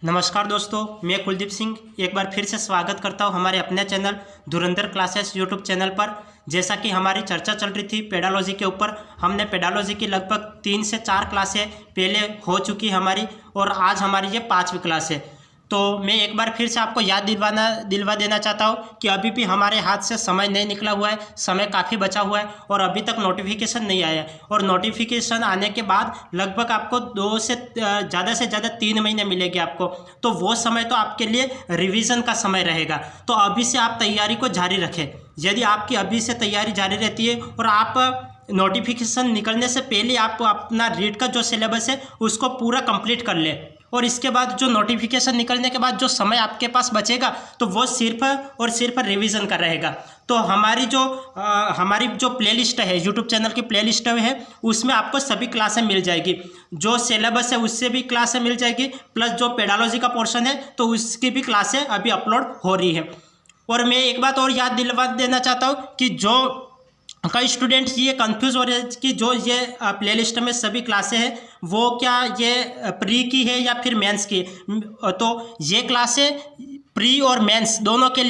नमस्कार दोस्तों, मैं कुलदीप सिंह एक बार फिर से स्वागत करता हूं हमारे अपने चैनल धुरंधर क्लासेस यूट्यूब चैनल पर। जैसा कि हमारी चर्चा चल रही थी पेडालॉजी के ऊपर, हमने पेडालॉजी की लगभग 3 से 4 क्लासें पहले हो चुकी हमारी और आज हमारी ये 5वीं क्लास है। तो मैं एक बार फिर से आपको याद दिलवा देना चाहता हूँ कि अभी भी हमारे हाथ से समय नहीं निकला हुआ है, समय काफ़ी बचा हुआ है और अभी तक नोटिफिकेशन नहीं आया है। और नोटिफिकेशन आने के बाद लगभग आपको 2 से ज़्यादा 3 महीने मिलेंगे आपको, तो वो समय तो आपके लिए रिवीजन का समय रहेगा। तो अभी से आप तैयारी को जारी रखें। यदि आपकी अभी से तैयारी जारी रहती है और आप नोटिफिकेशन निकलने से पहले आप अपना रीड का जो सिलेबस है उसको पूरा कंप्लीट कर ले और इसके बाद जो नोटिफिकेशन निकलने के बाद जो समय आपके पास बचेगा तो वो सिर्फ और सिर्फ रिवीजन का रहेगा। तो हमारी जो प्लेलिस्ट है, यूट्यूब चैनल की प्लेलिस्ट है, उसमें आपको सभी क्लासें मिल जाएगी। जो सिलेबस है उससे भी क्लासें मिल जाएगी, प्लस जो पेडालॉजी का पोर्शन है तो उसकी भी क्लासें अभी अपलोड हो रही है। और मैं एक बात और याद दिलवा देना चाहता हूँ कि जो कई स्टूडेंट्स ये कंफ्यूज हो रहे हैं कि जो ये प्लेलिस्ट में सभी क्लासें हैं वो क्या ये प्री की है या फिर मेंस की। तो ये क्लासें प्री और मेंस दोनों के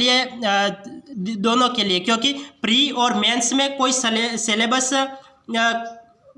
लिए क्योंकि प्री और मेंस में कोई सिलेबस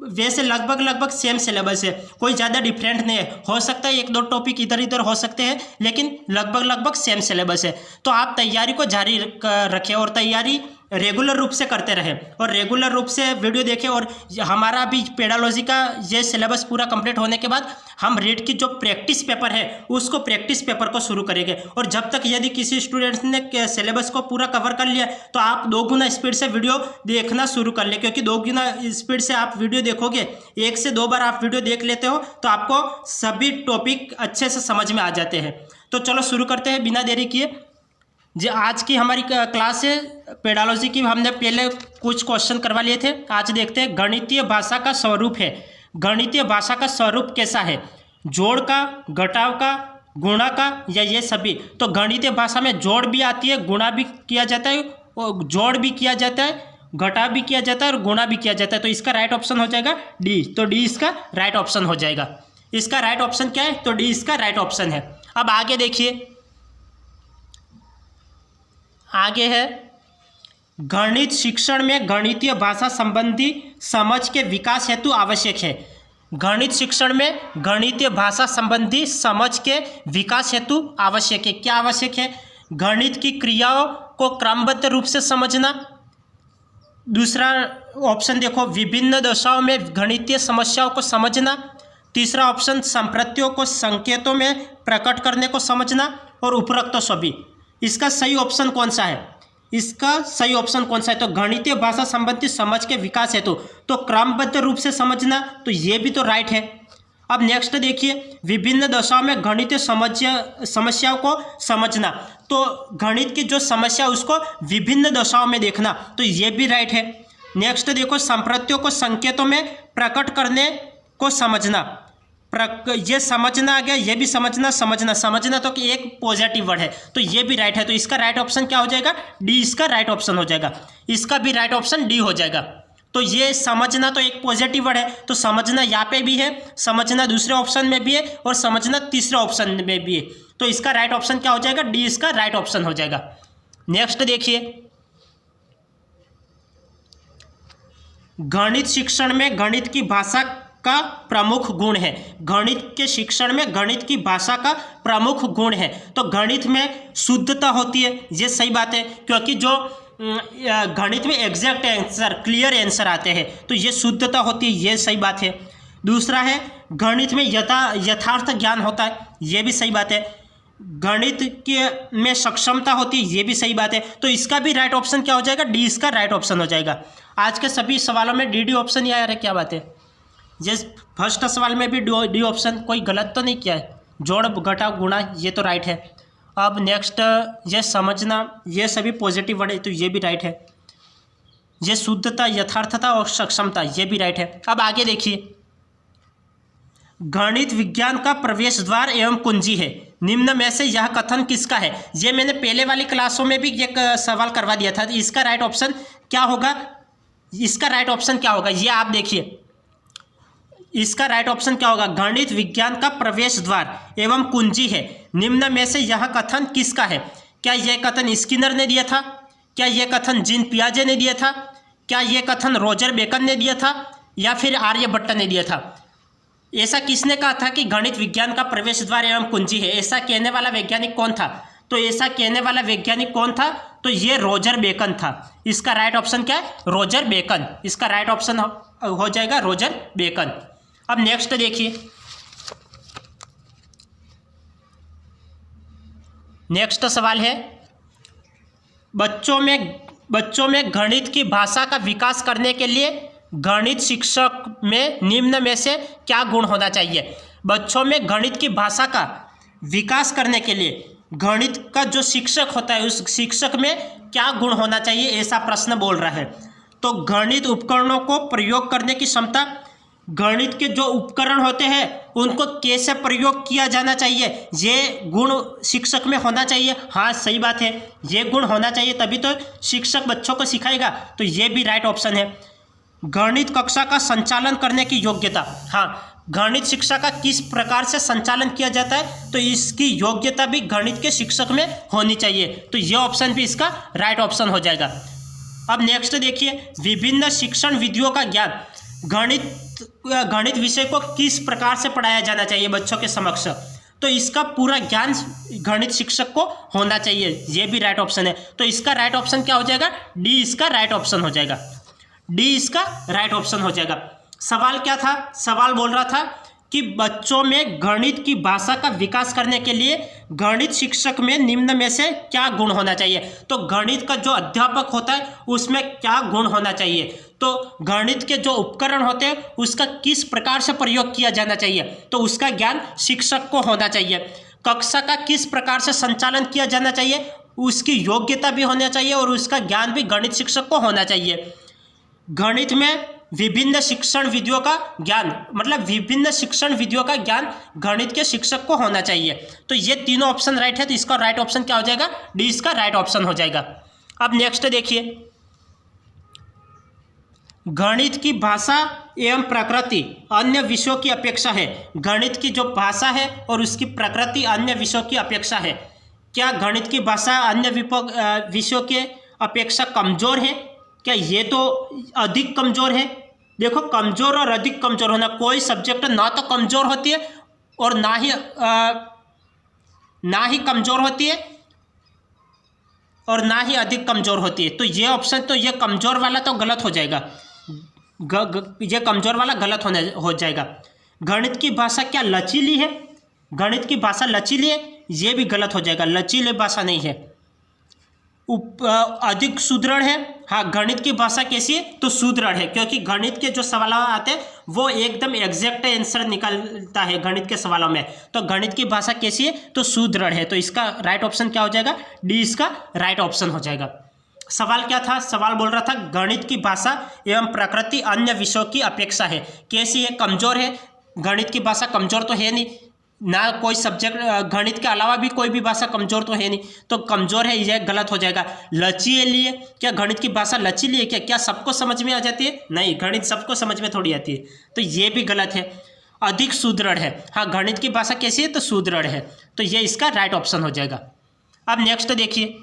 वैसे लगभग सेम सिलेबस है, कोई ज़्यादा डिफरेंट नहीं है। हो सकता है 1-2 टॉपिक इधर उधर हो सकते हैं, लेकिन लगभग सेम सिलेबस है। तो आप तैयारी को जारी रखें और तैयारी रेगुलर रूप से करते रहें और रेगुलर रूप से वीडियो देखें। और हमारा भी पेडालॉजी का ये सिलेबस पूरा कंप्लीट होने के बाद हम रीड की जो प्रैक्टिस पेपर है उसको प्रैक्टिस पेपर को शुरू करेंगे। और जब तक यदि किसी स्टूडेंट्स ने सिलेबस को पूरा कवर कर लिया तो आप 2 गुना स्पीड से वीडियो देखना शुरू कर ले, क्योंकि 2 गुना स्पीड से आप वीडियो देखोगे, 1 से 2 बार आप वीडियो देख लेते हो तो आपको सभी टॉपिक अच्छे से समझ में आ जाते हैं। तो चलो शुरू करते हैं बिना देरी किए। जो आज की हमारी क्लास है पेडालॉजी की, हमने पहले कुछ क्वेश्चन करवा लिए थे। आज देखते हैं गणितीय भाषा का स्वरूप है। गणितीय भाषा का स्वरूप कैसा है? जोड़ का, घटाव का, गुणा का या ये सभी? तो गणितीय भाषा में जोड़ भी आती है, गुणा भी किया जाता है, और जोड़ भी किया जाता है, घटाव भी किया जाता है और गुणा भी किया जाता है। तो इसका राइट ऑप्शन हो जाएगा डी। तो डी इसका राइट ऑप्शन हो जाएगा। इसका राइट ऑप्शन क्या है? तो डी इसका राइट ऑप्शन है। अब आगे देखिए, आगे है गणित शिक्षण में गणितीय भाषा संबंधी समझ के विकास हेतु आवश्यक है। गणित शिक्षण में गणितीय भाषा संबंधी समझ के विकास हेतु आवश्यक है। क्या आवश्यक है? गणित की क्रियाओं को क्रमबद्ध रूप से समझना। दूसरा ऑप्शन देखो, विभिन्न दशाओं में गणितीय समस्याओं को समझना। तीसरा ऑप्शन, संप्रत्यों को संकेतों में प्रकट करने को समझना। और उपरोक्त सभी। इसका सही ऑप्शन कौन सा है? इसका सही ऑप्शन कौन सा है? तो गणितीय भाषा संबंधी समझ के विकास हेतु, तो क्रमबद्ध रूप से समझना, तो ये भी तो राइट है। अब नेक्स्ट देखिए, विभिन्न दशाओं में गणितीय समस्याओं को समझना, तो गणित की जो समस्या उसको विभिन्न दशाओं में देखना, तो ये भी राइट है। नेक्स्ट देखो, संप्रत्यों को संकेतों में प्रकट करने को समझना, ये समझना आ गया, ये भी समझना तो कि एक पॉजिटिव वर्ड है, तो ये भी राइट है। तो इसका राइट ऑप्शन क्या हो जाएगा? डी इसका राइट ऑप्शन हो जाएगा। इसका भी राइट ऑप्शन डी हो जाएगा। तो ये समझना तो एक पॉजिटिव वर्ड है, तो समझना यहाँ पे भी है, समझना दूसरे ऑप्शन में भी है और समझना तीसरे ऑप्शन में भी है। तो इसका राइट ऑप्शन क्या हो जाएगा? डी इसका राइट ऑप्शन हो जाएगा। नेक्स्ट देखिए, गणित शिक्षण में गणित की भाषा का प्रमुख गुण है। गणित के शिक्षण में गणित की भाषा का प्रमुख गुण है। तो गणित में शुद्धता होती है, ये सही बात है, क्योंकि जो गणित में एग्जैक्ट आंसर, क्लियर आंसर आते हैं, तो ये शुद्धता होती है, ये सही बात है। दूसरा है, गणित में यथार्थ ज्ञान होता है, ये भी सही बात है। गणित के में सक्षमता होती है, ये भी सही बात है। तो इसका भी राइट ऑप्शन क्या हो जाएगा? डी इसका राइट ऑप्शन हो जाएगा। आज के सभी सवालों में डी ऑप्शन ही आया है, क्या बात है? ये फर्स्ट सवाल में भी डी ऑप्शन, कोई गलत तो नहीं किया है। जोड़, घटाव, गुणा, ये तो राइट है। अब नेक्स्ट, ये समझना, ये सभी पॉजिटिव वर्ड है, तो ये भी राइट है। ये शुद्धता, यथार्थता और सक्षमता, ये भी राइट है। अब आगे देखिए, गणित विज्ञान का प्रवेश द्वार एवं कुंजी है। निम्न में से यह कथन किसका है? ये मैंने पहले वाली क्लासों में भी एक सवाल करवा दिया था। इसका राइट ऑप्शन क्या होगा? इसका राइट ऑप्शन क्या होगा? ये आप देखिए, इसका राइट ऑप्शन क्या होगा? गणित विज्ञान का प्रवेश द्वार एवं कुंजी है। निम्न में से यह कथन किसका है? क्या यह कथन स्किनर ने दिया था? क्या यह कथन जीन पियाजे ने दिया था? क्या यह कथन रॉजर बेकन ने दिया था? या फिर आर्यभट्ट ने दिया था? ऐसा किसने कहा था कि गणित विज्ञान का प्रवेश द्वार एवं कुंजी है? ऐसा कहने वाला वैज्ञानिक कौन था? तो ऐसा कहने वाला वैज्ञानिक कौन था? तो ये रॉजर बेकन था। इसका राइट ऑप्शन क्या है? Roger Bacon. इसका राइट ऑप्शन हो जाएगा रॉजर बेकन। अब नेक्स्ट देखिए, नेक्स्ट सवाल है, बच्चों में गणित की भाषा का विकास करने के लिए गणित शिक्षक में निम्न में से क्या गुण होना चाहिए? बच्चों में गणित की भाषा का विकास करने के लिए गणित का जो शिक्षक होता है उस शिक्षक में क्या गुण होना चाहिए, ऐसा प्रश्न बोल रहा है। तो गणित उपकरणों को प्रयोग करने की क्षमता, गणित के जो उपकरण होते हैं उनको कैसे प्रयोग किया जाना चाहिए, ये गुण शिक्षक में होना चाहिए। हाँ सही बात है, ये गुण होना चाहिए तभी तो शिक्षक बच्चों को सिखाएगा। तो ये भी राइट ऑप्शन है। गणित कक्षा का संचालन करने की योग्यता, हाँ गणित शिक्षा का किस प्रकार से संचालन किया जाता है तो इसकी योग्यता भी गणित के शिक्षक में होनी चाहिए। तो ये ऑप्शन भी इसका राइट ऑप्शन हो जाएगा। अब नेक्स्ट देखिए, विभिन्न शिक्षण विधियों का ज्ञान गणित विषय को किस प्रकार से पढ़ाया जाना चाहिए बच्चों के समक्ष? तो इसका पूरा ज्ञान गणित शिक्षक को होना चाहिए, ये भी राइट ऑप्शन है। तो इसका राइट ऑप्शन क्या हो जाएगा? डी इसका राइट ऑप्शन हो जाएगा। डी इसका राइट ऑप्शन हो जाएगा। सवाल क्या था? सवाल बोल रहा था कि बच्चों में गणित की भाषा का विकास करने के लिए गणित शिक्षक में निम्न में से क्या गुण होना चाहिए? तो गणित का जो अध्यापक होता है उसमें क्या गुण होना चाहिए? तो गणित के जो उपकरण होते हैं उसका किस प्रकार से प्रयोग किया जाना चाहिए? तो उसका ज्ञान शिक्षक को होना चाहिए। कक्षा का किस प्रकार से संचालन किया जाना चाहिए, उसकी योग्यता भी होना चाहिए और उसका ज्ञान भी गणित शिक्षक को होना चाहिए। गणित में विभिन्न शिक्षण विधियों का ज्ञान, मतलब विभिन्न शिक्षण विधियों का ज्ञान गणित के शिक्षक को होना चाहिए। तो ये तीनों ऑप्शन राइट है, तो इसका राइट ऑप्शन क्या हो जाएगा? डी इसका राइट ऑप्शन हो जाएगा। अब नेक्स्ट देखिए, गणित की भाषा एवं प्रकृति अन्य विषयों की अपेक्षा है। गणित की जो भाषा है और उसकी प्रकृति अन्य विषयों की अपेक्षा है। क्या गणित की भाषा अन्य विषयों के अपेक्षा कमजोर है? क्या ये तो अधिक कमजोर है? देखो, कमजोर और अधिक कमजोर होना, कोई सब्जेक्ट ना तो कमजोर होती है और ना ही कमजोर होती है और ना ही अधिक कमजोर होती है। तो ये ऑप्शन, तो ये कमजोर वाला तो गलत हो जाएगा। ये कमजोर वाला गलत हो जाएगा। गणित की भाषा क्या लचीली है? गणित की भाषा लचीली है, ये भी गलत हो जाएगा। लचीली भाषा नहीं है। अधिक सुदृढ़ है, हाँ गणित की भाषा कैसी है? तो सुदृढ़ है, क्योंकि गणित के जो सवाल आते हैं वो एकदम एग्जैक्ट आंसर निकलता है गणित के सवालों में। तो गणित की भाषा कैसी है? तो सुदृढ़ है। तो इसका राइट ऑप्शन क्या हो जाएगा? डी इसका राइट ऑप्शन हो जाएगा। सवाल क्या था? सवाल बोल रहा था गणित की भाषा एवं प्रकृति अन्य विषयों की अपेक्षा है। कैसी है? कमजोर है। गणित की भाषा कमजोर तो है नहीं ना, कोई सब्जेक्ट गणित के अलावा भी कोई भी भाषा कमजोर तो है नहीं, तो कमजोर है, यह गलत हो जाएगा। लचीली है, क्या गणित की भाषा लचीली है? क्या सबको समझ में आ जाती है? नहीं, गणित सबको समझ में थोड़ी आती है, तो ये भी गलत है। अधिक सुदृढ़ है, हाँ गणित की भाषा कैसी है? तो सुदृढ़ है, तो ये इसका राइट ऑप्शन हो जाएगा। अब नेक्स्ट देखिए,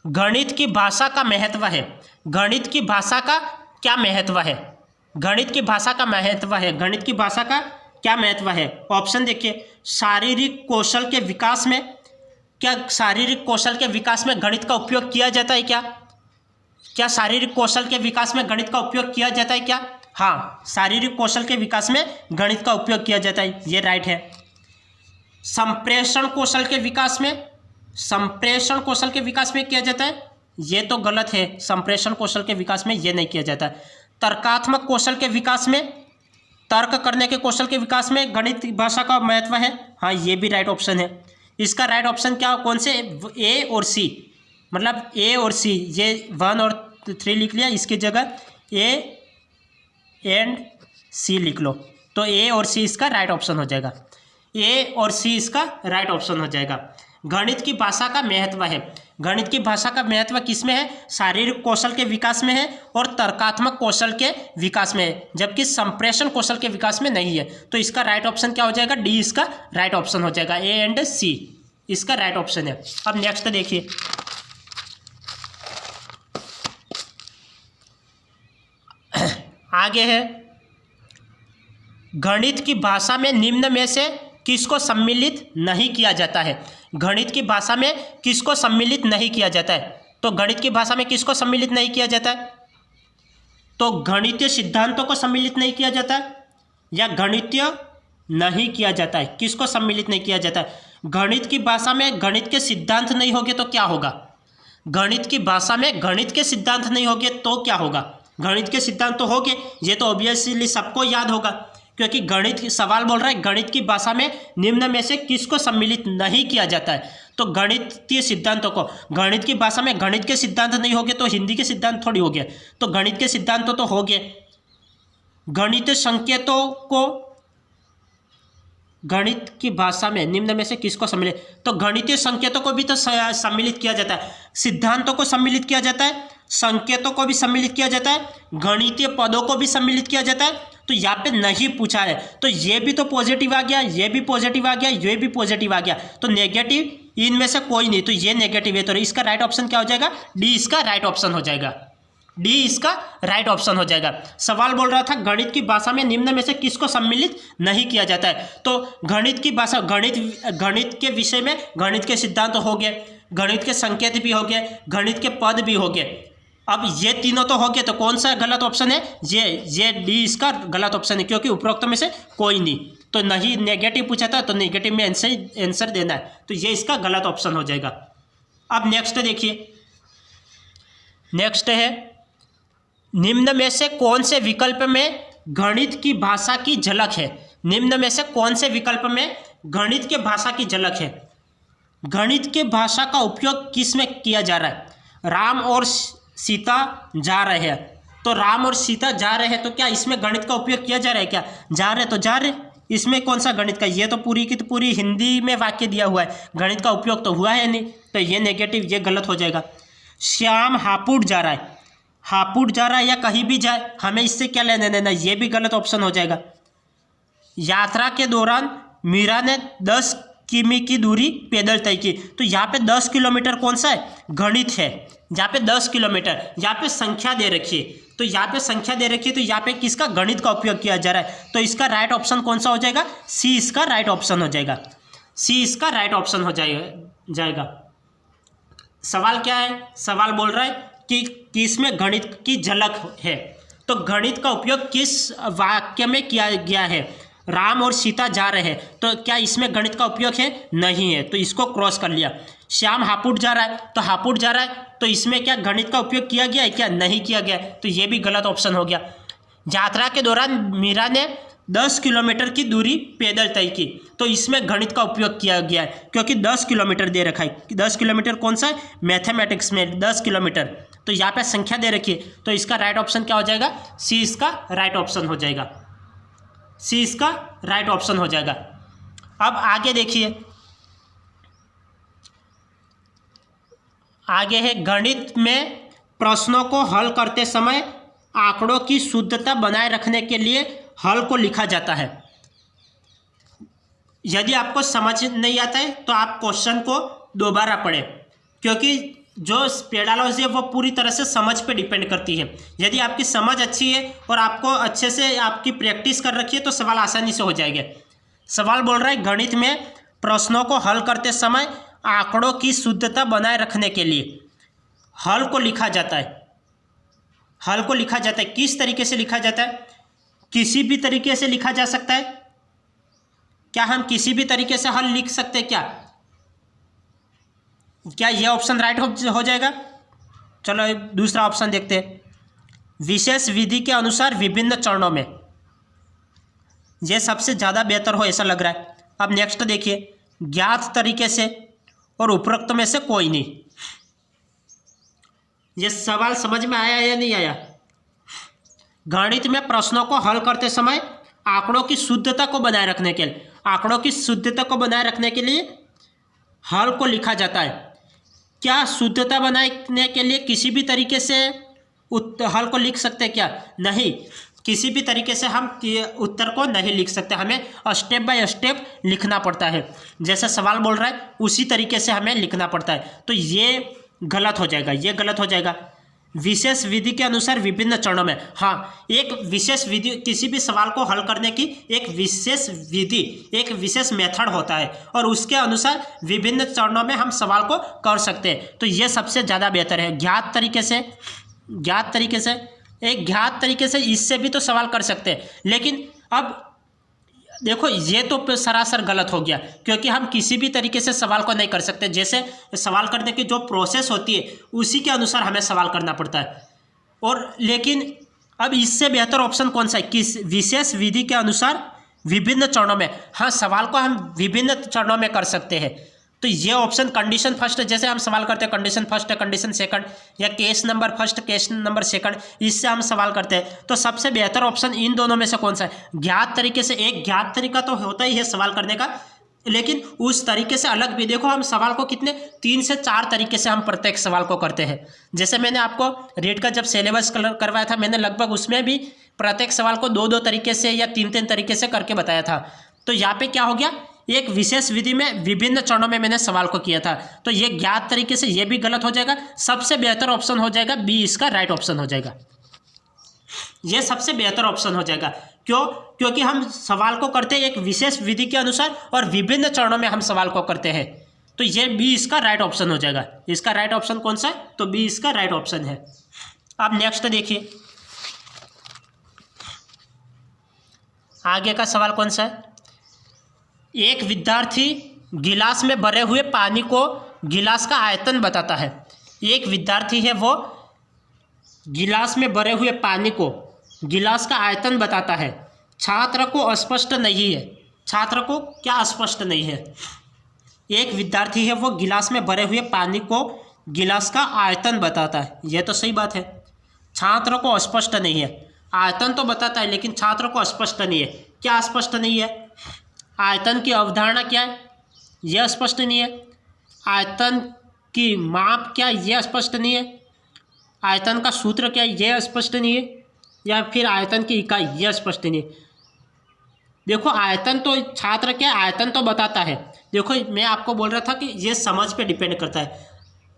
गणित की भाषा का महत्व है। गणित की भाषा का क्या महत्व है? गणित की भाषा का महत्व है। गणित की भाषा का क्या महत्व है? ऑप्शन देखिए, शारीरिक कौशल के विकास में, क्या शारीरिक कौशल के विकास में गणित का उपयोग किया जाता है? क्या शारीरिक कौशल के विकास में गणित का उपयोग किया जाता है क्या? हाँ, शारीरिक कौशल के विकास में गणित का उपयोग किया जाता है, ये राइट है। संप्रेषण कौशल के विकास में, संप्रेषण कौशल के विकास में किया जाता है, ये तो गलत है। संप्रेषण कौशल के विकास में ये नहीं किया जाता। तर्कात्मक कौशल के विकास में, तर्क करने के कौशल के विकास में गणित भाषा का महत्व है, हाँ ये भी राइट ऑप्शन है। इसका राइट ऑप्शन क्या, कौन से? ए और सी, मतलब ए और सी, ये 1 और 3 लिख लिया, इसकी जगह ए एंड सी लिख लो, तो ए और सी इसका राइट ऑप्शन हो जाएगा। ए और सी इसका राइट ऑप्शन हो जाएगा। गणित की भाषा का महत्व है। गणित की भाषा का महत्व किसमें है? शारीरिक कौशल के विकास में है और तर्कात्मक कौशल के विकास में है, जबकि संप्रेषण कौशल के विकास में नहीं है। तो इसका राइट ऑप्शन क्या हो जाएगा? डी इसका राइट ऑप्शन हो जाएगा। ए एंड सी इसका राइट ऑप्शन है। अब नेक्स्ट देखिए, आगे है, गणित की भाषा में निम्न में से किसको सम्मिलित नहीं किया जाता है? गणित की भाषा में किसको सम्मिलित नहीं किया जाता है? तो गणित की भाषा में किसको सम्मिलित नहीं किया जाता है? तो गणितीय सिद्धांतों को सम्मिलित नहीं किया जाता है या गणितीय नहीं किया जाता है? किसको सम्मिलित नहीं किया जाता है? गणित की भाषा में गणित के सिद्धांत नहीं होंगे तो क्या होगा? गणित की भाषा में गणित के सिद्धांत नहीं होंगे तो क्या होगा? गणित के सिद्धांत तो होंगे, ये तो ऑब्वियसली सबको याद होगा, क्योंकि गणित सवाल बोल रहा है गणित की भाषा में निम्न में से किसको सम्मिलित नहीं किया जाता है? तो गणितीय सिद्धांतों को, गणित की भाषा में गणित के सिद्धांत नहीं होंगे तो हिंदी के सिद्धांत थोड़ी हो गए, तो गणित के सिद्धांत तो हो गए। गणितीय संकेतों को गणित की भाषा में निम्न में से किसको सम्मिलित, तो गणितीय संकेतों को भी तो सम्मिलित किया जाता है, सिद्धांतों को सम्मिलित किया जाता है, संकेतों को भी सम्मिलित किया जाता है, गणितीय पदों को भी सम्मिलित किया जाता है। तो यहाँ पे नहीं पूछा है, तो ये भी तो पॉजिटिव आ गया, ये भी पॉजिटिव आ गया, ये भी पॉजिटिव आ गया, तो नेगेटिव इनमें से कोई नहीं, तो ये नेगेटिव है। तो इसका राइट ऑप्शन क्या हो जाएगा? डी इसका राइट ऑप्शन हो जाएगा। डी इसका राइट ऑप्शन हो जाएगा। सवाल बोल रहा था गणित की भाषा में निम्न में से किसको सम्मिलित नहीं किया जाता है? तो गणित की भाषा, गणित के विषय में गणित के सिद्धांत हो गए, गणित के संकेत भी हो गए, गणित के पद भी हो गए। अब ये तीनों तो हो गए, तो कौन सा गलत ऑप्शन है? ये डी इसका गलत ऑप्शन है, क्योंकि उपरोक्त में से कोई नहीं, तो नहीं नेगेटिव पूछा था तो नेगेटिव में आंसर देना है, तो ये इसका गलत ऑप्शन हो जाएगा। अब नेक्स्ट देखिए, नेक्स्ट है, निम्न में से कौन से विकल्प में गणित की भाषा की झलक है? निम्न में से कौन से विकल्प में गणित के भाषा की झलक है? गणित के भाषा का उपयोग किस में किया जा रहा है? राम और सीता जा रहे हैं, तो राम और सीता जा रहे हैं, तो क्या इसमें गणित का उपयोग किया जा रहा है? क्या जा रहे तो जा रहे, इसमें कौन सा गणित का? ये तो पूरी की तो पूरी हिंदी में वाक्य दिया हुआ है, गणित का उपयोग तो हुआ है नहीं, तो ये नेगेटिव, ये गलत हो जाएगा। श्याम हापुड़ जा रहा है, हापुड़ जा रहा है या कहीं भी जाए, हमें इससे क्या लेना देना, ये भी गलत ऑप्शन हो जाएगा। यात्रा के दौरान मीरा ने 10 किमी की दूरी पैदल तय की, तो यहाँ पे 10 किलोमीटर कौन सा है? गणित है। यहाँ पे 10 किलोमीटर, यहाँ पे संख्या दे रखी है, तो यहाँ पे संख्या दे रखी है, तो यहाँ पे किसका गणित का उपयोग किया जा रहा है? तो इसका राइट ऑप्शन कौन सा हो जाएगा? सी इसका राइट ऑप्शन हो जाएगा। सी इसका राइट ऑप्शन हो जाएगा। सवाल क्या है? सवाल बोल रहा है कि किसमें गणित की झलक है, तो गणित का उपयोग किस वाक्य में किया गया है? राम और सीता जा रहे हैं, तो क्या इसमें गणित का उपयोग है? नहीं है, तो इसको क्रॉस कर लिया। श्याम हापुड़ जा रहा है, तो हापुड़ जा रहा है, तो इसमें क्या गणित का उपयोग किया गया है? क्या नहीं किया गया, तो ये भी गलत ऑप्शन हो गया। यात्रा के दौरान मीरा ने 10 किलोमीटर की दूरी पैदल तय की, तो इसमें गणित का उपयोग किया गया है, क्योंकि 10 किलोमीटर दे रखा है। 10 किलोमीटर कौन सा है? मैथमेटिक्स में 10 किलोमीटर, तो यहाँ पे संख्या दे रखी है, तो इसका राइट ऑप्शन क्या हो जाएगा? सी इसका राइट ऑप्शन हो जाएगा। सी इसका राइट ऑप्शन हो जाएगा। अब आगे देखिए, आगे है, गणित में प्रश्नों को हल करते समय आंकड़ों की शुद्धता बनाए रखने के लिए हल को लिखा जाता है। यदि आपको समझ नहीं आता है तो आप क्वेश्चन को दोबारा पढ़ें, क्योंकि जो पेडालॉजी है वो पूरी तरह से समझ पे डिपेंड करती है। यदि आपकी समझ अच्छी है और आपको अच्छे से आपकी प्रैक्टिस कर रखी है तो सवाल आसानी से हो जाएगा। सवाल बोल रहा है गणित में प्रश्नों को हल करते समय आंकड़ों की शुद्धता बनाए रखने के लिए हल को लिखा जाता है। हल को लिखा जाता है, किस तरीके से लिखा जाता है? किसी भी तरीके से लिखा जा सकता है। क्या हम किसी भी तरीके से हल लिख सकते हैं? क्या ये ऑप्शन राइट हो जाएगा? चलो दूसरा ऑप्शन देखते हैं। विशेष विधि के अनुसार विभिन्न चरणों में, ये सबसे ज़्यादा बेहतर हो ऐसा लग रहा है। अब नेक्स्ट देखिए, ज्ञात तरीके से और उपरोक्त में से कोई नहीं। ये सवाल समझ में आया या नहीं आया? गणित में प्रश्नों को हल करते समय आंकड़ों की शुद्धता को बनाए रखने के लिए, आंकड़ों की शुद्धता को बनाए रखने के लिए हल को लिखा जाता है। क्या शुद्धता बनाने के लिए किसी भी तरीके से हल को लिख सकते हैं क्या? नहीं, किसी भी तरीके से हम उत्तर को नहीं लिख सकते, हमें स्टेप बाय स्टेप लिखना पड़ता है। जैसा सवाल बोल रहा है उसी तरीके से हमें लिखना पड़ता है। तो ये गलत हो जाएगा, ये गलत हो जाएगा। विशेष विधि के अनुसार विभिन्न चरणों में, हाँ, एक विशेष विधि, किसी भी सवाल को हल करने की एक विशेष विधि, एक विशेष मेथड होता है और उसके अनुसार विभिन्न चरणों में हम सवाल को कर सकते हैं। तो ये सबसे ज़्यादा बेहतर है। ज्ञात तरीके से एक ज्ञात तरीके से इससे भी तो सवाल कर सकते हैं, लेकिन अब देखो ये तो सरासर गलत हो गया, क्योंकि हम किसी भी तरीके से सवाल को नहीं कर सकते। जैसे सवाल करने की जो प्रोसेस होती है उसी के अनुसार हमें सवाल करना पड़ता है। और लेकिन अब इससे बेहतर ऑप्शन कौन सा है? किस विशेष विधि के अनुसार विभिन्न चरणों में, हाँ, सवाल को हम विभिन्न चरणों में कर सकते हैं। तो ये ऑप्शन कंडीशन फर्स्ट, जैसे हम सवाल करते हैं कंडीशन फर्स्ट, कंडीशन सेकंड, या case number first, case number second, इससे हम सवाल करते हैं। तो सबसे बेहतर ऑप्शन इन दोनों में से कौन सा है? ज्ञात तरीके से। एक ज्ञात तरीका तो होता ही है सवाल करने का, लेकिन उस तरीके से अलग भी। देखो हम सवाल को कितने 3 से 4 तरीके से हम प्रत्येक सवाल को करते हैं। जैसे मैंने आपको रीड का जब सिलेबस करवाया था, मैंने लगभग उसमें भी प्रत्येक सवाल को 2-2 तरीके से या 3-3 तरीके से करके बताया था। तो यहाँ पे क्या हो गया, एक विशेष विधि में विभिन्न चरणों में मैंने सवाल को किया था। तो ये ज्ञात तरीके से ये भी गलत हो जाएगा। सबसे बेहतर ऑप्शन हो जाएगा बी, इसका राइट ऑप्शन हो जाएगा। ये सबसे बेहतर ऑप्शन हो जाएगा। क्यों? क्योंकि हम सवाल को करते हैं एक विशेष विधि के अनुसार और विभिन्न चरणों में हम सवाल को करते हैं। तो ये बी इसका राइट ऑप्शन हो जाएगा। इसका राइट ऑप्शन कौन सा है? तो बी इसका राइट ऑप्शन है। अब नेक्स्ट देखिए, आगे का सवाल कौन सा है? एक विद्यार्थी गिलास में भरे हुए पानी को गिलास का आयतन बताता है। एक विद्यार्थी है, वो गिलास में भरे हुए पानी को गिलास का आयतन बताता है। छात्र को स्पष्ट नहीं है। छात्र को क्या स्पष्ट नहीं है? एक विद्यार्थी है, वो गिलास में भरे हुए पानी को गिलास का आयतन बताता है। यह तो सही बात है। छात्र को स्पष्ट नहीं है। आयतन तो बताता है लेकिन छात्र को स्पष्ट नहीं है। क्या स्पष्ट नहीं है? आयतन की अवधारणा क्या है, यह स्पष्ट नहीं है। आयतन की माप क्या, यह स्पष्ट नहीं है। आयतन का सूत्र क्या, यह स्पष्ट नहीं है। या फिर आयतन की इकाई, यह स्पष्ट नहीं है। देखो आयतन तो छात्र क्या, आयतन तो बताता है। देखो मैं आपको बोल रहा था कि यह समझ पे डिपेंड करता है,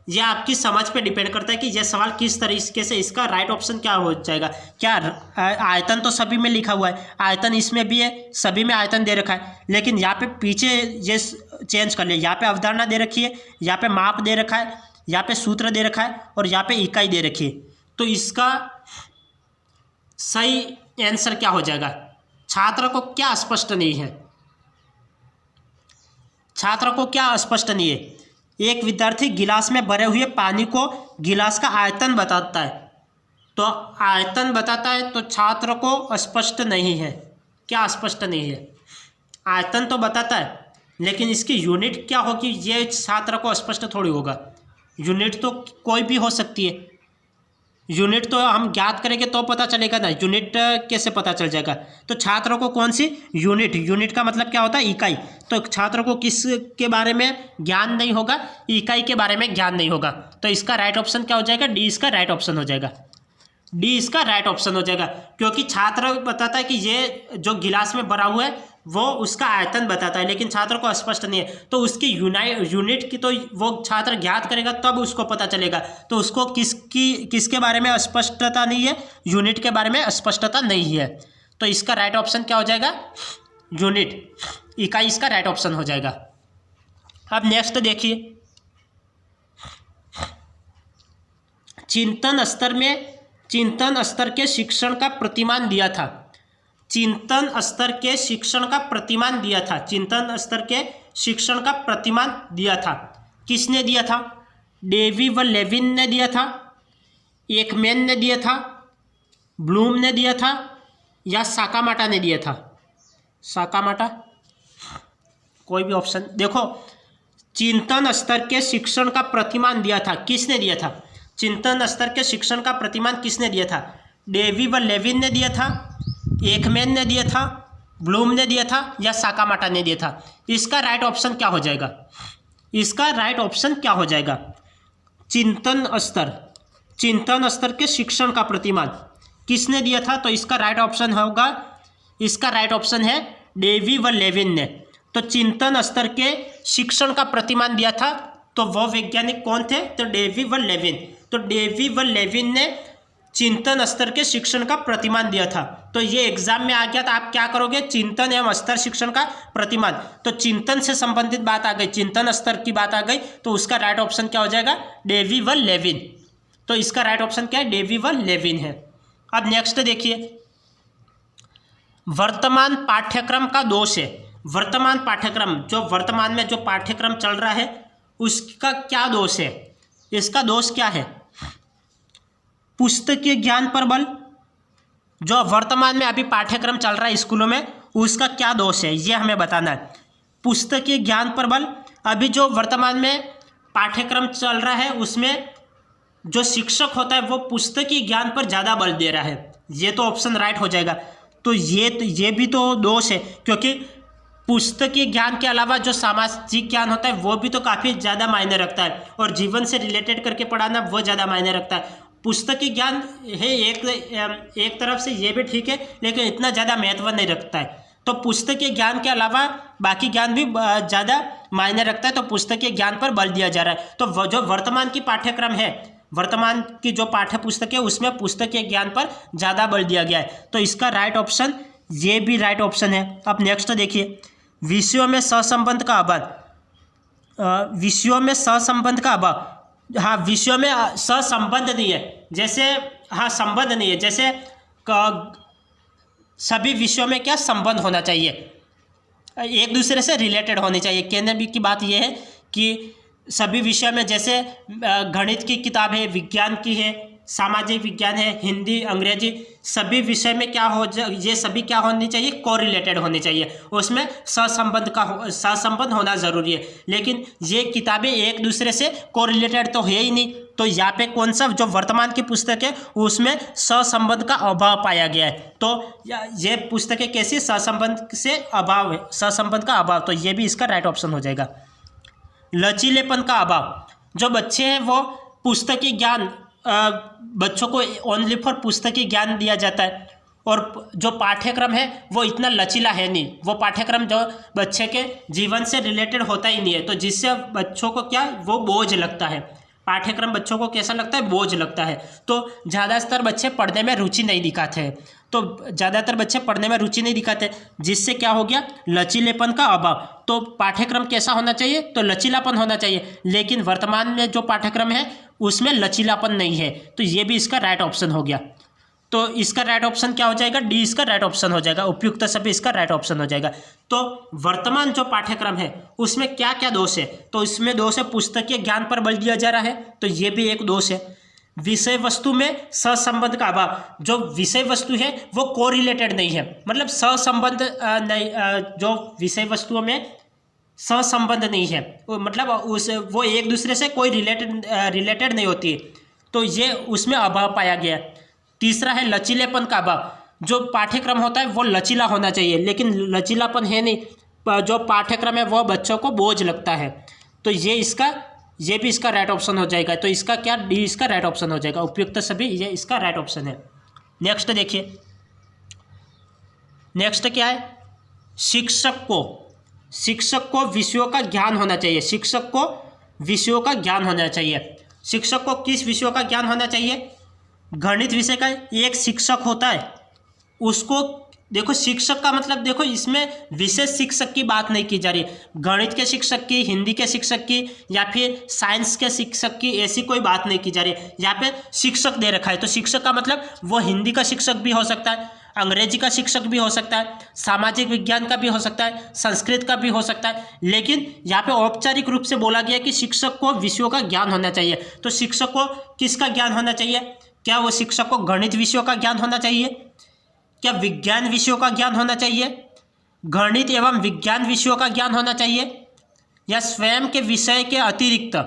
यह आपकी समझ पे डिपेंड करता है कि यह सवाल किस तरीके से, इसका राइट ऑप्शन क्या हो जाएगा। क्या आयतन तो सभी में लिखा हुआ है, आयतन इसमें भी है, सभी में आयतन दे रखा है, लेकिन यहाँ पे पीछे ये चेंज कर लिया। यहाँ पे अवधारणा दे रखी है, यहाँ पे माप दे रखा है, यहाँ पे सूत्र दे रखा है और यहाँ पे इकाई दे रखी है। तो इसका सही आंसर क्या हो जाएगा? छात्र को क्या स्पष्ट नहीं है? छात्र को क्या स्पष्ट नहीं है? एक विद्यार्थी गिलास में भरे हुए पानी को गिलास का आयतन बताता है। तो आयतन बताता है तो छात्र को स्पष्ट नहीं है। क्या स्पष्ट नहीं है? आयतन तो बताता है लेकिन इसकी यूनिट क्या होगी, ये छात्र को स्पष्ट थोड़ी होगा। यूनिट तो कोई भी हो सकती है। यूनिट तो हम ज्ञात करेंगे तो पता चलेगा ना, यूनिट कैसे पता चल जाएगा? तो छात्र को कौन सी यूनिट, यूनिट का मतलब क्या होता है? इकाई। तो छात्र को किस के बारे में ज्ञान नहीं होगा? इकाई के बारे में ज्ञान नहीं होगा। तो इसका राइट ऑप्शन क्या हो जाएगा? डी इसका राइट ऑप्शन हो जाएगा। डी इसका राइट ऑप्शन हो जाएगा, क्योंकि छात्र बताता है कि ये जो गिलास में भरा हुआ है वो उसका आयतन बताता है, लेकिन छात्र को स्पष्ट नहीं है। तो उसकी यूनिट की तो वो छात्र ज्ञात करेगा तब उसको पता चलेगा। तो उसको किसके बारे में स्पष्टता नहीं है? यूनिट के बारे में स्पष्टता नहीं है। तो इसका राइट ऑप्शन क्या हो जाएगा? यूनिट, इकाई इसका राइट ऑप्शन हो जाएगा। अब नेक्स्ट देखिए, चिंतन स्तर के शिक्षण का प्रतिमान दिया था। चिंतन स्तर के शिक्षण का प्रतिमान दिया था। चिंतन स्तर के शिक्षण का प्रतिमान दिया था। किसने दिया था? डेवी व लेविन ने दिया था, एकमैन ने दिया था, ब्लूम ने दिया था, या साकामाटा ने दिया था? साकामाटा, कोई भी ऑप्शन। देखो चिंतन स्तर के शिक्षण का प्रतिमान दिया था, किसने दिया था? चिंतन स्तर के शिक्षण का प्रतिमान किसने दिया था? डेवी व लेविन ने दिया था, एकमैन ने दिया था, ब्लूम ने दिया था, या साकामाटा ने दिया था? इसका राइट ऑप्शन क्या हो जाएगा? इसका राइट ऑप्शन क्या हो जाएगा? चिंतन स्तर के शिक्षण का प्रतिमान किसने दिया था? तो इसका राइट ऑप्शन होगा, इसका राइट ऑप्शन है डेवी व लेविन ने। तो चिंतन स्तर के शिक्षण का प्रतिमान दिया था, तो वह वैज्ञानिक कौन थे? तो डेवी व लेविन। तो डेवी व लेविन ने चिंतन स्तर के शिक्षण का प्रतिमान दिया था। तो ये एग्जाम में आ गया, तो आप क्या करोगे? चिंतन एवं स्तर शिक्षण का प्रतिमान, तो चिंतन से संबंधित बात आ गई, चिंतन स्तर की बात आ गई, तो उसका राइट ऑप्शन क्या हो जाएगा? डेवी व लेविन। तो इसका राइट ऑप्शन क्या है? डेवी व लेविन है। अब नेक्स्ट देखिए, वर्तमान पाठ्यक्रम का दोष है। वर्तमान पाठ्यक्रम, जो वर्तमान में जो पाठ्यक्रम चल रहा है उसका क्या दोष है? इसका दोष क्या है? पुस्तकीय ज्ञान पर बल, जो वर्तमान में अभी पाठ्यक्रम चल रहा है स्कूलों में, उसका क्या दोष है, ये हमें बताना है। पुस्तकीय ज्ञान पर बल, अभी जो वर्तमान में पाठ्यक्रम चल रहा है उसमें जो शिक्षक होता है वो पुस्तकीय ज्ञान पर ज़्यादा बल दे रहा है, ये तो ऑप्शन राइट हो जाएगा। तो ये भी तो दोष है, क्योंकि पुस्तकीय ज्ञान के अलावा जो सामाजिक ज्ञान होता है वो भी तो काफ़ी ज़्यादा मायने रखता है, और जीवन से रिलेटेड करके पढ़ाना वो ज़्यादा मायने रखता है। पुस्तकीय ज्ञान है एक तरफ से ये भी ठीक है, लेकिन इतना ज़्यादा महत्व नहीं रखता है। तो पुस्तकीय ज्ञान के अलावा बाकी ज्ञान भी ज़्यादा मायने रखता है, तो पुस्तकीय ज्ञान पर बल दिया जा रहा है। तो जो वर्तमान की पाठ्यक्रम है, वर्तमान की जो पाठ्य पुस्तक है उसमें पुस्तकीय ज्ञान पर ज़्यादा बल दिया गया है, तो इसका राइट ऑप्शन ये भी राइट ऑप्शन है। अब नेक्स्ट देखिए, विषयों में सहसंबंध का अभाव, विषयों में सहसंबंध का अभाव, हाँ विषयों में सहसंबंध नहीं है, जैसे हाँ संबंध नहीं है, जैसे सभी विषयों में क्या संबंध होना चाहिए, एक दूसरे से रिलेटेड होनी चाहिए। कहने की बात यह है कि सभी विषयों में, जैसे गणित की किताब है, विज्ञान की है, सामाजिक विज्ञान है, हिंदी, अंग्रेजी, सभी विषय में क्या हो ये सभी क्या होनी चाहिए? कोरिलेटेड होनी चाहिए, उसमें सहसंबंध होना ज़रूरी है। लेकिन ये किताबें एक दूसरे से कोरिलेटेड तो है ही नहीं, तो यहाँ पे कौन सा जो वर्तमान की पुस्तक है उसमें सहसंबंध का अभाव पाया गया है। तो ये पुस्तकें कैसी? सहसंबंध से अभाव है, सहसंबंध का अभाव, तो ये भी इसका राइट ऑप्शन हो जाएगा। लचीलेपन का अभाव, जो बच्चे हैं वो पुस्तकीय ज्ञान, बच्चों को ओनली फॉर पुस्तकीय ज्ञान दिया जाता है, और जो पाठ्यक्रम है वो इतना लचीला है नहीं, वो पाठ्यक्रम जो बच्चे के जीवन से रिलेटेड होता ही नहीं है, तो जिससे बच्चों को क्या वो बोझ लगता है, पाठ्यक्रम बच्चों को कैसा लगता है? बोझ लगता है। तो ज़्यादातर बच्चे पढ़ने में रुचि नहीं दिखाते हैं, तो ज़्यादातर बच्चे पढ़ने में रुचि नहीं दिखाते, जिससे क्या हो गया? लचीलेपन का अभाव। तो पाठ्यक्रम कैसा होना चाहिए? तो लचीलापन होना चाहिए, लेकिन वर्तमान में जो पाठ्यक्रम है उसमें लचीलापन नहीं है, तो ये भी इसका राइट ऑप्शन हो गया। तो इसका राइट ऑप्शन क्या हो जाएगा? डी इसका राइट ऑप्शन हो जाएगा, उपयुक्त सभी इसका राइट ऑप्शन हो जाएगा। तो वर्तमान जो पाठ्यक्रम है उसमें क्या क्या दोष है? तो इसमें दोष है पुस्तकीय ज्ञान पर बल दिया जा रहा है, तो ये भी एक दोष है। विषय वस्तु में सहसंबंध का अभाव, जो विषय वस्तु है वो कोरिलेटेड नहीं है, मतलब सहसंबंध नहीं, जो विषय वस्तुओं में सहसंबंध नहीं है, मतलब वो एक दूसरे से कोई रिलेटेड नहीं होती है, तो ये उसमें अभाव पाया गया। तीसरा है लचीलेपन का अभाव, जो पाठ्यक्रम होता है वो लचीला होना चाहिए, लेकिन लचीलापन है नहीं, जो पाठ्यक्रम है वो बच्चों को बोझ लगता है, तो ये भी इसका राइट ऑप्शन हो जाएगा। तो इसका क्या? डी इसका राइट ऑप्शन हो जाएगा, उपयुक्त सभी ये इसका राइट ऑप्शन है। नेक्स्ट देखिए, नेक्स्ट क्या है? शिक्षक को विषयों का ज्ञान होना चाहिए, शिक्षक को विषयों का ज्ञान होना चाहिए। शिक्षक को किस विषयों का ज्ञान होना चाहिए? गणित विषय का एक शिक्षक होता है, उसको देखो, शिक्षक का मतलब देखो, इसमें विशेष शिक्षक की बात नहीं की जा रही, गणित के शिक्षक की, हिंदी के शिक्षक की, या फिर साइंस के शिक्षक की, ऐसी कोई बात नहीं की जा रही। यहाँ पे शिक्षक दे रखा है, तो शिक्षक का मतलब वो हिंदी का शिक्षक भी हो सकता है, अंग्रेजी का शिक्षक भी हो सकता है, सामाजिक विज्ञान का भी हो सकता है, संस्कृत का भी हो सकता है, लेकिन यहाँ पे औपचारिक रूप से बोला गया कि शिक्षक को विषयों का ज्ञान होना चाहिए। तो शिक्षक को किसका ज्ञान होना चाहिए? क्या वो शिक्षक को गणित विषयों का ज्ञान होना चाहिए? क्या विज्ञान विषयों का ज्ञान होना चाहिए? गणित एवं विज्ञान विषयों का ज्ञान होना चाहिए? या स्वयं के विषय के अतिरिक्त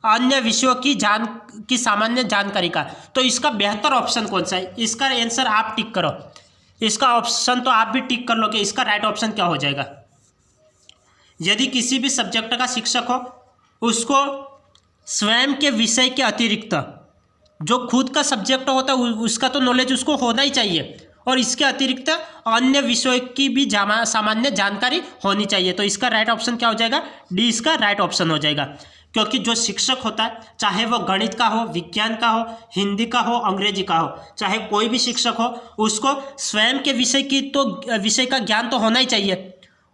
अन्य विषयों की सामान्य जानकारी का? तो इसका बेहतर ऑप्शन कौन सा है? इसका आंसर आप टिक करो, इसका ऑप्शन तो आप भी टिक कर लो कि इसका राइट ऑप्शन क्या हो जाएगा। यदि किसी भी सब्जेक्ट का शिक्षक हो, उसको स्वयं के विषय के अतिरिक्त जो खुद का सब्जेक्ट होता है उसका तो नॉलेज उसको होना ही चाहिए, और इसके अतिरिक्त अन्य विषयों की भी सामान्य जानकारी होनी चाहिए। तो इसका राइट ऑप्शन क्या हो जाएगा? डी इसका राइट ऑप्शन हो जाएगा। क्योंकि जो शिक्षक होता है, चाहे वो गणित का हो, विज्ञान का हो, हिंदी का हो, अंग्रेजी का हो, चाहे कोई भी शिक्षक हो, उसको स्वयं के विषय का ज्ञान तो होना ही चाहिए।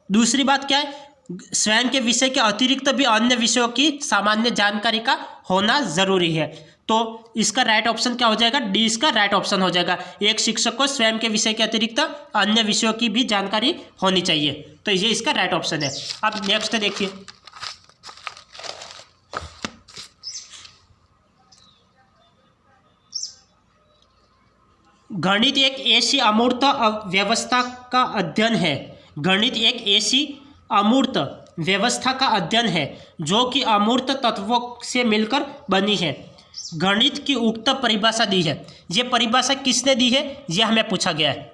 दूसरी बात क्या है? स्वयं के विषय के अतिरिक्त भी अन्य विषयों की सामान्य जानकारी का होना जरूरी है। तो इसका राइट ऑप्शन क्या हो जाएगा? डी इसका राइट ऑप्शन हो जाएगा। एक शिक्षक को स्वयं के विषय के अतिरिक्त अन्य विषयों की भी जानकारी होनी चाहिए, तो ये इसका राइट ऑप्शन है। अब नेक्स्ट देखिए, गणित एक ऐसी अमूर्त व्यवस्था का अध्ययन है। गणित एक ऐसी अमूर्त व्यवस्था का अध्ययन है जो कि अमूर्त तत्वों से मिलकर बनी है। गणित की उक्त परिभाषा दी है। ये परिभाषा किसने दी है? यह हमें पूछा गया है।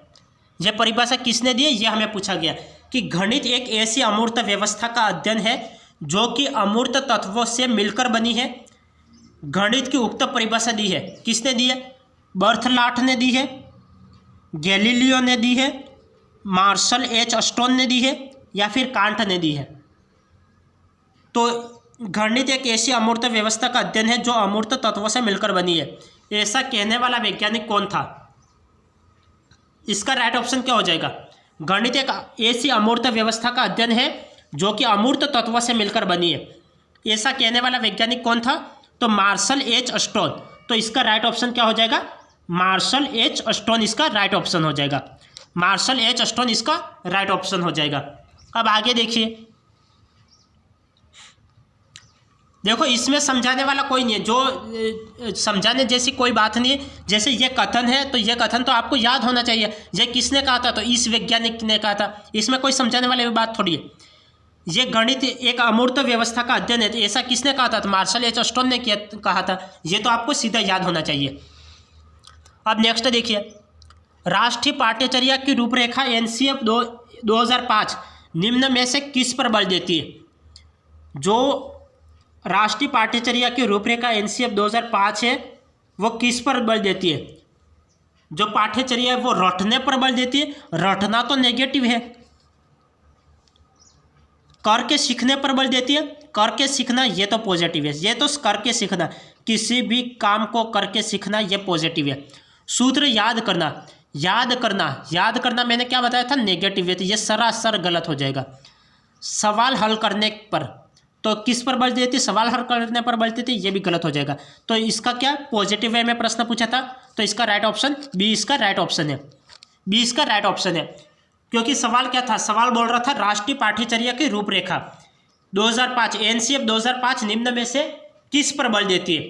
यह परिभाषा किसने दी है? यह हमें पूछा गया कि गणित एक ऐसी अमूर्त व्यवस्था का अध्ययन है जो कि अमूर्त तत्वों से मिलकर बनी है। गणित की उक्त परिभाषा दी है। किसने दी है? बर्थलाट ने दी है, गैलीलियो ने दी है, मार्शल एच स्टोन ने दी है, या फिर कांट ने दी है। तो गणित एक ऐसी अमूर्त व्यवस्था का अध्ययन है जो अमूर्त तत्वों से मिलकर बनी है। ऐसा कहने वाला वैज्ञानिक कौन था? इसका राइट ऑप्शन क्या हो जाएगा? गणित एक ऐसी अमूर्त व्यवस्था का अध्ययन है जो कि अमूर्त तत्वों से मिलकर बनी है। ऐसा कहने वाला वैज्ञानिक कौन था? तो मार्शल एच स्टोन। तो इसका राइट ऑप्शन क्या हो जाएगा? मार्शल एच स्टोन इसका राइट ऑप्शन हो जाएगा। मार्शल एच स्टोन इसका राइट ऑप्शन हो जाएगा। अब आगे देखिए, देखो इसमें समझाने वाला कोई नहीं है, जो समझाने जैसी कोई बात नहीं है। जैसे ये कथन है तो ये कथन तो आपको याद होना चाहिए। ये किसने कहा था? तो इस वैज्ञानिक ने कहा था। इसमें कोई समझाने वाली बात थोड़ी है। ये गणित एक अमूर्त व्यवस्था का अध्ययन है, तो ऐसा किसने कहा था? तो मार्शल एच स्टोन ने कहा था। ये तो आपको सीधा याद होना चाहिए। अब नेक्स्ट देखिए, राष्ट्रीय पाठ्यचर्या की रूपरेखा एनसीएफ 2005 निम्न में से किस पर बल देती है? जो राष्ट्रीय पाठ्यचर्या की रूपरेखा एनसीएफ 2005 है वो किस पर बल देती है? जो पाठ्यचर्या है वो रटने पर बल देती है। रटना तो नेगेटिव है। करके सीखने पर बल देती है। करके सीखना ये तो पॉजिटिव है। ये तो करके सीखना, किसी भी काम को करके सीखना ये पॉजिटिव है। सूत्र याद करना, याद करना मैंने क्या बताया था? नेगेटिव है, तो ये सरासर गलत हो जाएगा। सवाल हल करने पर तो किस पर बल देती? सवाल हल करने पर बल देती, ये भी गलत हो जाएगा। तो इसका क्या पॉजिटिव वे में प्रश्न पूछा था, तो इसका राइट ऑप्शन बी इसका राइट ऑप्शन है। बी इसका राइट ऑप्शन है, क्योंकि सवाल क्या था? सवाल बोल रहा था राष्ट्रीय पाठ्यचर्या की रूपरेखा 2005 एनसीएफ 2005 निम्न में से किस पर बल देती है?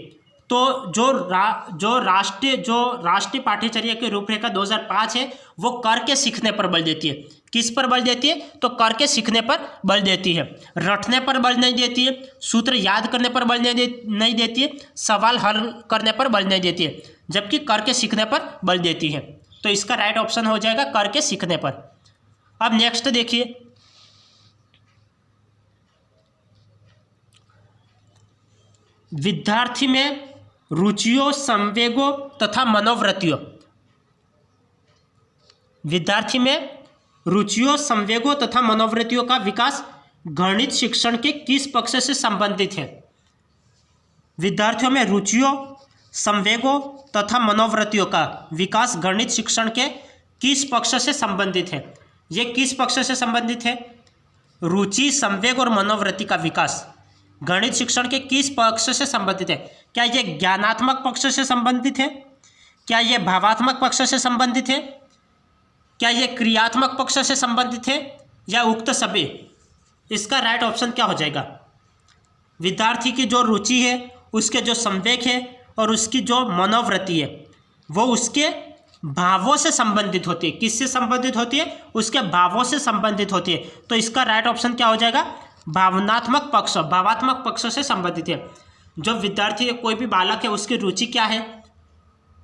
तो जो राष्ट्रीय पाठ्यचर्या की रूपरेखा 2005 है वो करके सीखने पर बल देती है। किस पर बल देती है? तो करके सीखने पर बल देती है। रटने पर बल नहीं देती है। सूत्र याद करने पर बल नहीं देती है। सवाल हल करने पर बल नहीं देती है, जबकि करके सीखने पर बल देती है। तो इसका राइट ऑप्शन हो जाएगा करके सीखने पर। अब नेक्स्ट देखिए, विद्यार्थी में रुचियों, संवेगों तथा मनोवृत्तियों, विद्यार्थी में रुचियों, संवेगों तथा मनोवृत्तियों का विकास गणित शिक्षण के किस पक्ष से संबंधित है? विद्यार्थियों में रुचियों, संवेगों तथा मनोवृत्तियों का विकास गणित शिक्षण के किस पक्ष से संबंधित है? ये किस पक्ष से संबंधित है? रुचि, संवेग और मनोवृत्ति का विकास गणित शिक्षण के किस पक्ष से संबंधित है? क्या ये ज्ञानात्मक पक्ष से संबंधित है? क्या ये भावात्मक पक्ष से संबंधित है? क्या ये क्रियात्मक पक्ष से संबंधित है, या उक्त सभी? इसका राइट ऑप्शन क्या हो जाएगा? विद्यार्थी की जो रुचि है, उसके जो संवेग है और उसकी जो मनोवृत्ति है वो उसके भावों से संबंधित होती है। किससे संबंधित होती है? उसके भावों से संबंधित होती है। तो इसका राइट ऑप्शन क्या हो जाएगा? भावनात्मक पक्ष, भावात्मक पक्ष से संबंधित है। जो विद्यार्थी है, कोई भी बालक है, उसकी रुचि क्या है,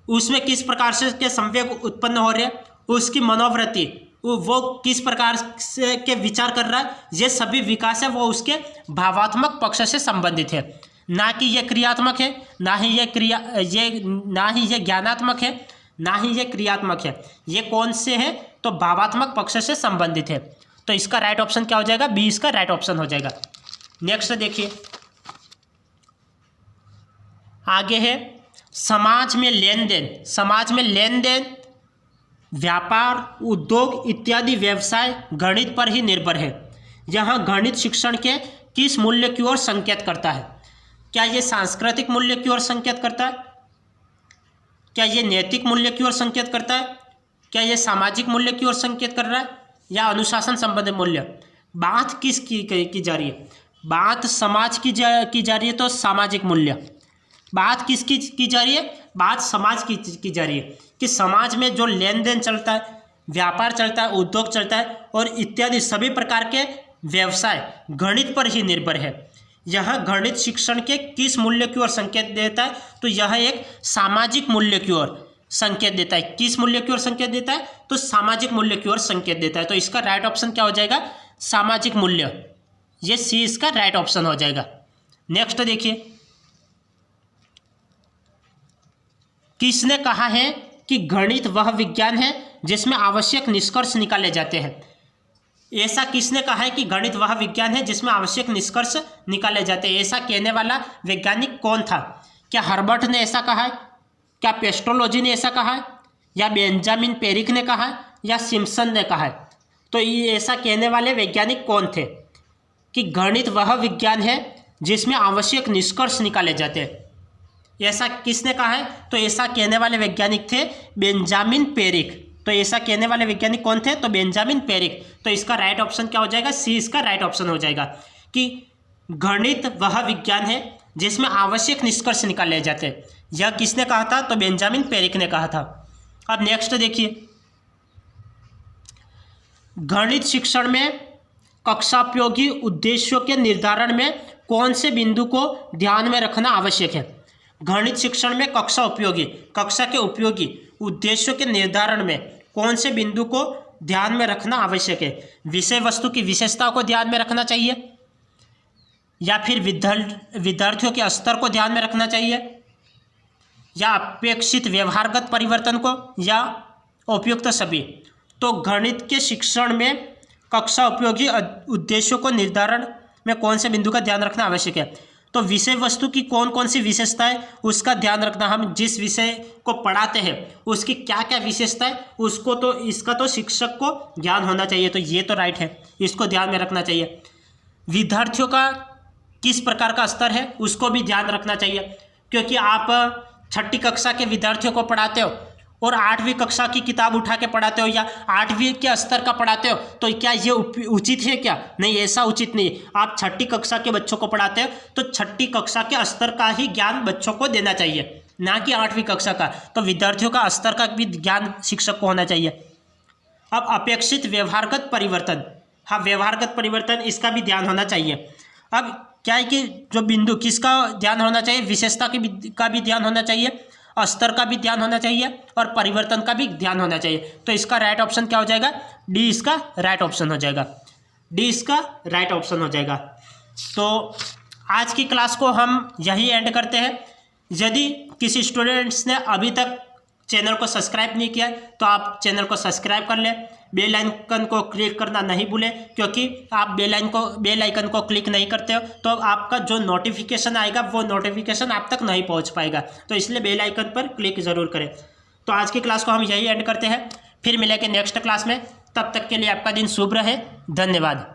उसमें किस प्रकार से के संवेग उत्पन्न हो रहे हैं, उसकी मनोवृत्ति, वो किस प्रकार से के विचार कर रहा है, ये सभी विकास है वो उसके भावात्मक पक्ष से संबंधित है। ना कि ये क्रियात्मक है, ना ही ये ज्ञानात्मक है, ना ही ये क्रियात्मक है। ये कौन से है? तो भावात्मक पक्ष से संबंधित है। तो इसका राइट ऑप्शन क्या हो जाएगा? बी इसका राइट ऑप्शन हो जाएगा। नेक्स्ट देखिए, आगे है समाज में लेन देन। समाज में लेन देन, व्यापार, उद्योग इत्यादि व्यवसाय गणित पर ही निर्भर है। यहाँ गणित शिक्षण के किस मूल्य की ओर संकेत करता है? क्या ये सांस्कृतिक मूल्य की ओर संकेत करता है? क्या ये नैतिक मूल्य की ओर संकेत करता है? क्या ये सामाजिक मूल्य की ओर संकेत कर रहा है, या अनुशासन संबंधी मूल्य? बात किस की जा रही है? बात समाज की जा रही है, तो सामाजिक मूल्य। बात किसकी की जा रही है? बात समाज की जा रही है कि समाज में जो लेन देन चलता है, व्यापार चलता है, उद्योग चलता है और इत्यादि सभी प्रकार के व्यवसाय गणित पर ही निर्भर है। यह गणित शिक्षण के किस मूल्य की ओर संकेत देता है? तो यह एक सामाजिक मूल्य की ओर संकेत देता है। किस मूल्य की ओर संकेत देता है? तो सामाजिक मूल्य की ओर संकेत देता है। तो इसका राइट ऑप्शन क्या हो जाएगा? सामाजिक मूल्य। ये सी इसका राइट ऑप्शन हो जाएगा। नेक्स्ट देखिए, किसने कहा है कि गणित वह विज्ञान है जिसमें आवश्यक निष्कर्ष निकाले जाते हैं? ऐसा किसने कहा है कि गणित वह विज्ञान है जिसमें आवश्यक निष्कर्ष निकाले जाते हैं? ऐसा कहने वाला वैज्ञानिक कौन था? क्या हर्बर्ट ने ऐसा कहा है? क्या पेस्ट्रोलॉजी ने ऐसा कहा है? या बेंजामिन पेरिक ने कहा है? या सिम्पसन ने कहा है? तो ये ऐसा कहने वाले वैज्ञानिक कौन थे कि गणित वह विज्ञान है जिसमें आवश्यक निष्कर्ष निकाले जाते हैं? ऐसा किसने कहा है? तो ऐसा कहने वाले वैज्ञानिक थे बेंजामिन पेरिक। तो ऐसा कहने वाले वैज्ञानिक कौन थे? तो बेंजामिन पेरिक। तो इसका राइट ऑप्शन क्या हो जाएगा? सी इसका राइट ऑप्शन हो जाएगा कि गणित वह विज्ञान है जिसमें आवश्यक निष्कर्ष निकाले जाते हैं। यह किसने कहा था? तो बेंजामिन पेरिक ने कहा था। अब नेक्स्ट देखिए, गणित शिक्षण में कक्षापयोगी उद्देश्यों के निर्धारण में कौन से बिंदु को ध्यान में रखना आवश्यक है? गणित शिक्षण में कक्षा के उपयोगी उद्देश्यों के निर्धारण में कौन से बिंदु को ध्यान में रखना आवश्यक है? विषय वस्तु की विशेषताओं को ध्यान में रखना चाहिए, या फिर विद्यार्थियों के स्तर को ध्यान में रखना चाहिए, या अपेक्षित व्यवहारगत परिवर्तन को, या उपयुक्त सभी? तो गणित के शिक्षण में कक्षा उपयोगी उद्देश्यों को निर्धारण में कौन से बिंदु का ध्यान रखना आवश्यक है? तो विषय वस्तु की कौन कौन सी विशेषता है उसका ध्यान रखना। हम जिस विषय को पढ़ाते हैं उसकी क्या क्या विशेषता है उसको, तो इसका तो शिक्षक को ज्ञान होना चाहिए। तो ये तो राइट है, इसको ध्यान में रखना चाहिए। विद्यार्थियों का किस प्रकार का स्तर है उसको भी ध्यान रखना चाहिए, क्योंकि आप छठी कक्षा के विद्यार्थियों को पढ़ाते हो और 8वीं कक्षा की किताब उठा के पढ़ाते हो, या 8वीं के स्तर का पढ़ाते हो, तो क्या ये उचित है? क्या नहीं, ऐसा उचित नहीं। आप छठी कक्षा के बच्चों को पढ़ाते हो तो छठी कक्षा के स्तर का ही ज्ञान बच्चों को देना चाहिए, ना कि 8वीं कक्षा का। तो विद्यार्थियों का स्तर का भी ज्ञान शिक्षक को होना चाहिए। अब अपेक्षित व्यवहारगत परिवर्तन, हाँ व्यवहारगत परिवर्तन, इसका भी ध्यान होना चाहिए। अब क्या है कि जो बिंदु किसका ध्यान होना चाहिए? विशेषता का भी ध्यान होना चाहिए, स्तर का भी ध्यान होना चाहिए और परिवर्तन का भी ध्यान होना चाहिए। तो इसका राइट ऑप्शन क्या हो जाएगा? डी इसका राइट ऑप्शन हो जाएगा। डी इसका राइट ऑप्शन हो जाएगा। तो आज की क्लास को हम यही एंड करते हैं। यदि किसी स्टूडेंट्स ने अभी तक चैनल को सब्सक्राइब नहीं किया तो आप चैनल को सब्सक्राइब कर लें, बेल आइकन को क्लिक करना नहीं भूलें, क्योंकि आप बेल आइकन को क्लिक नहीं करते हो तो आपका जो नोटिफिकेशन आएगा वो नोटिफिकेशन आप तक नहीं पहुंच पाएगा। तो इसलिए बेल आइकन पर क्लिक ज़रूर करें। तो आज की क्लास को हम यही एंड करते हैं, फिर मिलेंगे नेक्स्ट क्लास में। तब तक के लिए आपका दिन शुभ रहे। धन्यवाद।